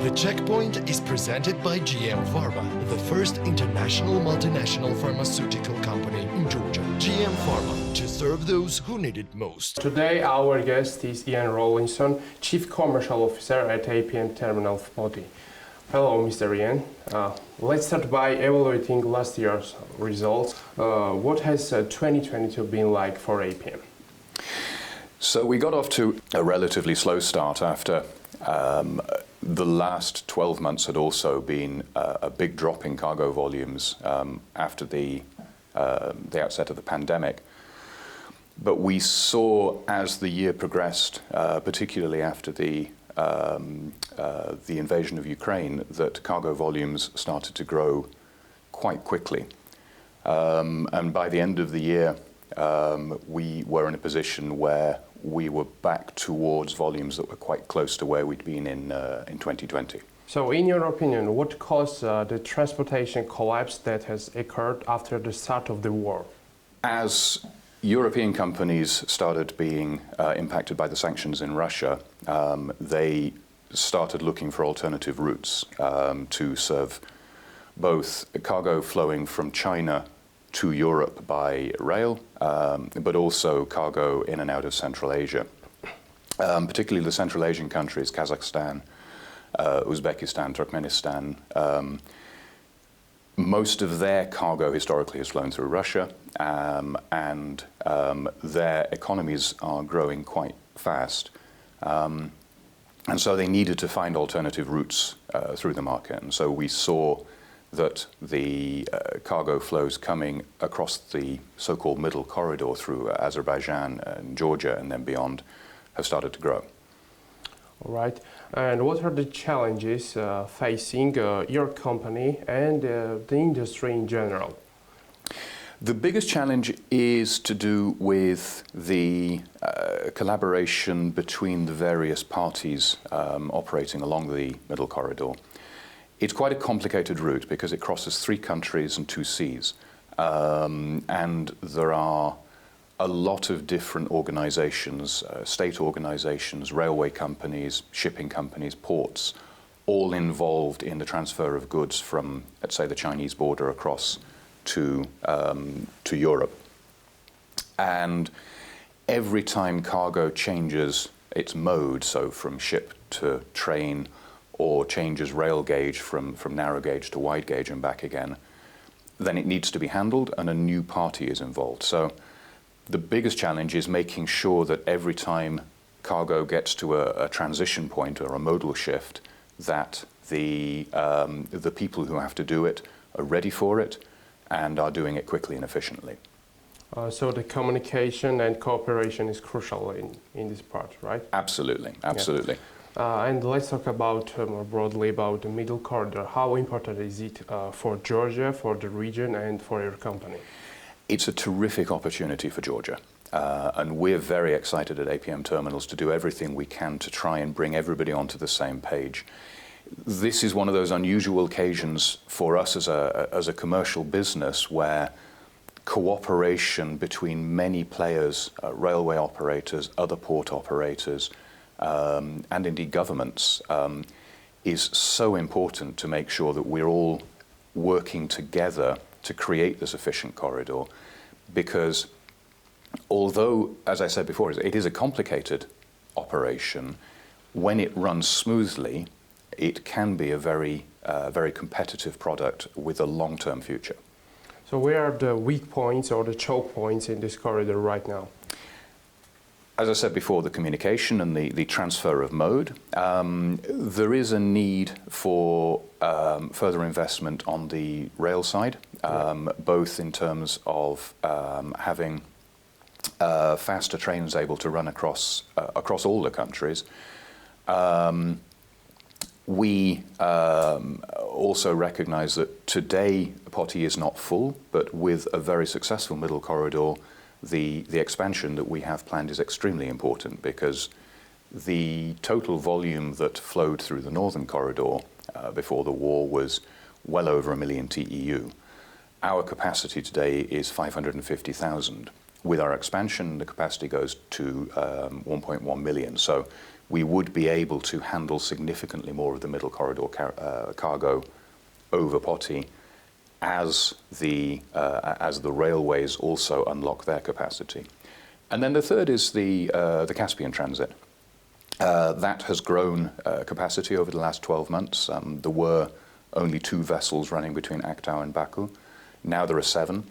The Checkpoint is presented by GM Pharma, the first international multinational pharmaceutical company in Georgia. GM Pharma, to serve those who need it most. Today our guest is Iain Rawlinson, Chief Commercial Officer at APM Terminal of Poti. Hello, Mr. Iain. Let's start by evaluating last year's results. What has 2022 been like for APM? So we got off to a relatively slow start after the last 12 months had also been a big drop in cargo volumes after the outset of the pandemic. But we saw as the year progressed, particularly after the invasion of Ukraine, that cargo volumes started to grow quite quickly. And by the end of the year, we were in a position where we were back towards volumes that were quite close to where we'd been in 2020. So in your opinion, what caused the transportation collapse that has occurred after the start of the war? As European companies started being impacted by the sanctions in Russia, they started looking for alternative routes to serve both cargo flowing from China to Europe by rail, but also cargo in and out of Central Asia. Particularly the Central Asian countries, Kazakhstan, Uzbekistan, Turkmenistan. Most of their cargo historically has flown through Russia, and their economies are growing quite fast. And so they needed to find alternative routes through the market. And so we saw that the cargo flows coming across the so-called middle corridor through Azerbaijan and Georgia and then beyond have started to grow. All right. And what are the challenges facing your company and the industry in general? The biggest challenge is to do with the collaboration between the various parties operating along the middle corridor. It's quite a complicated route because it crosses 3 countries and 2 seas. And there are a lot of different organizations, state organizations, railway companies, shipping companies, ports, all involved in the transfer of goods from, let's say, the Chinese border across to Europe. And every time cargo changes its mode, so from ship to train, or changes rail gauge from narrow gauge to wide gauge and back again, then it needs to be handled and a new party is involved. So the biggest challenge is making sure that every time cargo gets to a transition point or a modal shift, that the people who have to do it are ready for it and are doing it quickly and efficiently. So the communication and cooperation is crucial in this part, right? Absolutely, absolutely. Yeah. And let's talk about more broadly about the middle corridor. How important is it for Georgia, for the region, and for your company? It's a terrific opportunity for Georgia. And we're very excited at APM Terminals to do everything we can to try and bring everybody onto the same page. This is one of those unusual occasions for us as a commercial business where cooperation between many players, railway operators, other port operators, and indeed governments, is so important to make sure that we're all working together to create this efficient corridor. Because although, as I said before, it is a complicated operation, when it runs smoothly, it can be a very competitive product with a long-term future. So where are the weak points or the choke points in this corridor right now? As I said before, the communication and the transfer of mode. There is a need for further investment on the rail side, both in terms of having faster trains able to run across all the countries. We also recognize that today Poti is not full, but with a very successful middle corridor, the expansion that we have planned is extremely important because the total volume that flowed through the northern corridor before the war was well over 1 million TEU. Our capacity today is 550,000. With our expansion, the capacity goes to 1.1 million. So we would be able to handle significantly more of the middle corridor cargo over Poti as the railways also unlock their capacity. And then the third is the Caspian transit. That has grown capacity over the last 12 months. There were only 2 vessels running between Aktau and Baku. Now there are 7.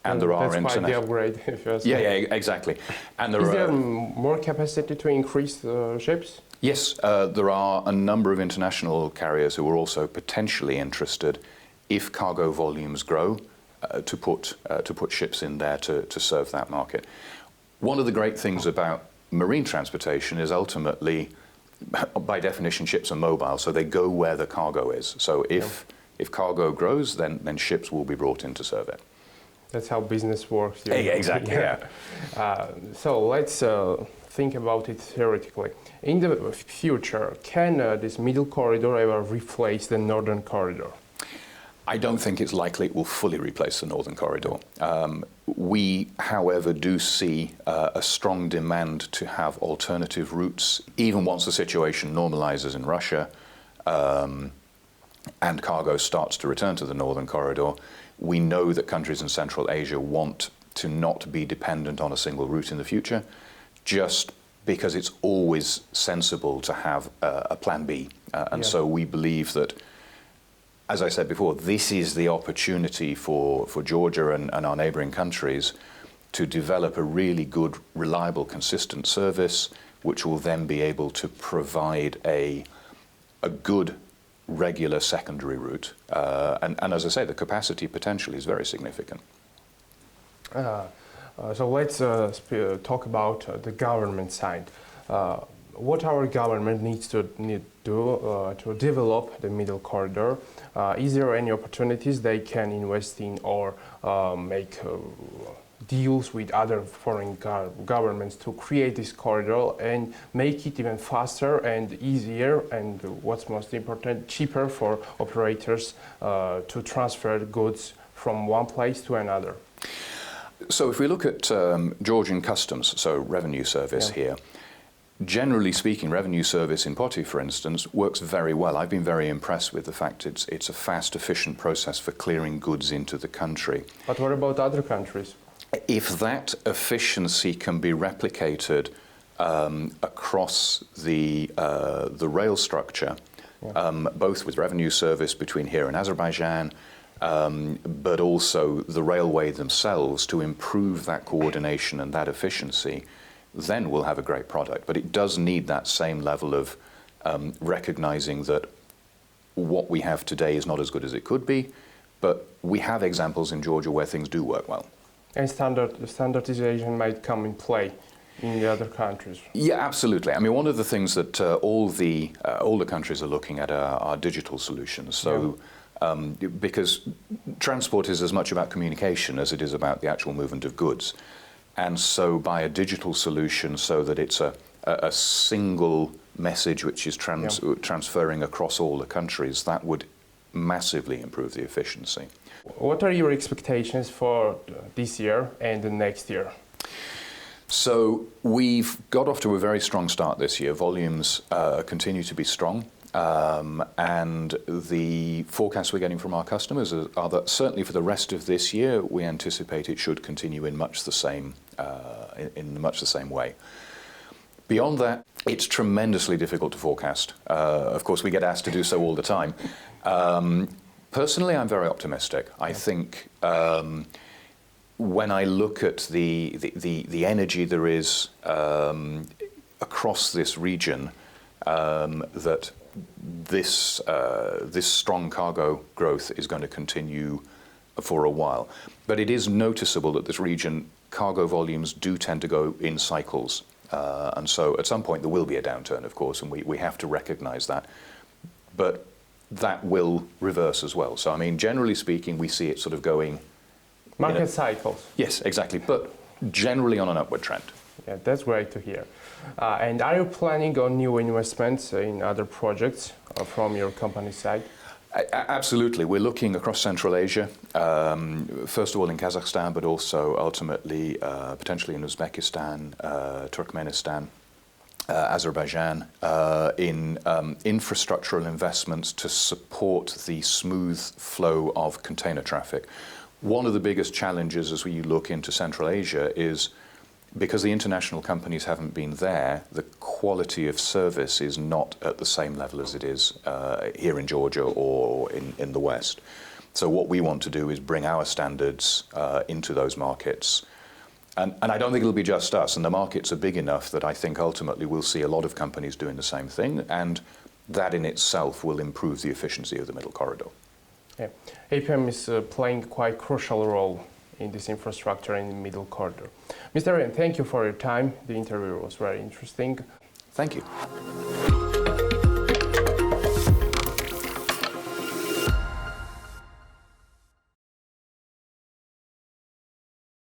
And there are that's quite the upgrade, if you ask me. Yeah, exactly. And Is there more capacity to increase the ships? Yes, there are a number of international carriers who are also potentially interested, if cargo volumes grow, to put ships in there to serve that market. One of the great things about marine transportation is ultimately, by definition, ships are mobile, so they go where the cargo is. So if cargo grows, then ships will be brought in to serve it. That's how business works. Yeah, exactly. Yeah. So let's think about it theoretically. In the future, can this middle corridor ever replace the northern corridor? I don't think it's likely it will fully replace the northern corridor. We, however, do see a strong demand to have alternative routes, even once the situation normalizes in Russia and cargo starts to return to the northern corridor. We know that countries in Central Asia want to not be dependent on a single route in the future, just because it's always sensible to have a plan B. So we believe that, as I said before, this is the opportunity for Georgia and our neighboring countries to develop a really good, reliable, consistent service, which will then be able to provide a good, regular secondary route. And as I say, the capacity potential is very significant. So let's talk about the government side. What our government needs to do to develop the middle corridor? Is there any opportunities they can invest in or make deals with other foreign governments to create this corridor and make it even faster and easier, and what's most important, cheaper for operators to transfer goods from one place to another? So if we look at Georgian customs, so revenue service here, generally speaking, revenue service in Poti, for instance, works very well. I've been very impressed with the fact it's a fast, efficient process for clearing goods into the country. But what about other countries? If that efficiency can be replicated across the rail structure, both with revenue service between here and Azerbaijan, but also the railway themselves, to improve that coordination and that efficiency, then we'll have a great product. But it does need that same level of recognizing that what we have today is not as good as it could be, but we have examples in Georgia where things do work well. And standardization might come in play in the other countries. Yeah, absolutely. I mean, one of the things that all the countries are looking at are digital solutions. So, because transport is as much about communication as it is about the actual movement of goods. And so by a digital solution, so that it's a single message which is transferring across all the countries, that would massively improve the efficiency. What are your expectations for this year and the next year? So we've got off to a very strong start this year. Volumes continue to be strong. And the forecasts we're getting from our customers are that certainly for the rest of this year, we anticipate it should continue in much the same way. Beyond that, it's tremendously difficult to forecast. Of course, we get asked to do so all the time. Personally, I'm very optimistic. I think when I look at the energy there is across this region, that this strong cargo growth is going to continue for a while. But it is noticeable that this region, cargo volumes do tend to go in cycles. And so at some point there will be a downturn, of course, and we have to recognize that. But that will reverse as well. So, I mean, generally speaking, we see it sort of going... Market cycles. Yes, exactly. But generally on an upward trend. Yeah, that's great to hear. And are you planning on new investments in other projects from your company side? Absolutely. We're looking across Central Asia, first of all in Kazakhstan, but also ultimately potentially in Uzbekistan, Turkmenistan. Azerbaijan, in infrastructural investments to support the smooth flow of container traffic. One of the biggest challenges as we look into Central Asia is because the international companies haven't been there, the quality of service is not at the same level as it is here in Georgia or in the West. So what we want to do is bring our standards into those markets. And I don't think it'll be just us, and the markets are big enough that I think ultimately we'll see a lot of companies doing the same thing, and that in itself will improve the efficiency of the middle corridor. Yeah. APM is playing quite a crucial role in this infrastructure in the middle corridor. Mr. Iain, thank you for your time. The interview was very interesting. Thank you.